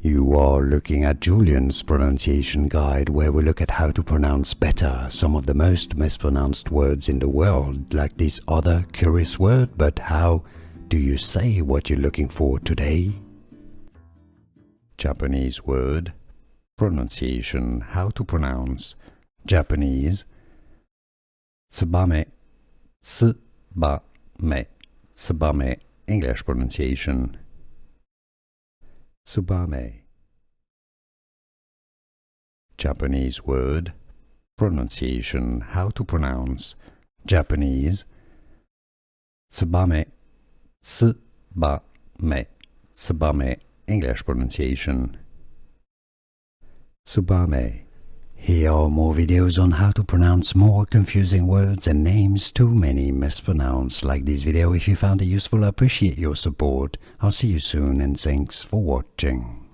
You are looking at Julian's pronunciation guide, where we look at how to pronounce better some of the most mispronounced words in the world, like this other curious word. But how do you say what you're looking for today? Japanese word. Pronunciation. How to pronounce. Japanese. Tsubame. Tsubame. Tsubame. English pronunciation. Tsubame. Japanese word. Pronunciation. How to pronounce. Japanese. Tsubame. Tsubame. Tsubame. English pronunciation. Tsubame. Here are more videos on how to pronounce more confusing words and names too many mispronounced. Like this video if you found it useful. I appreciate your support. I'll see you soon and thanks for watching.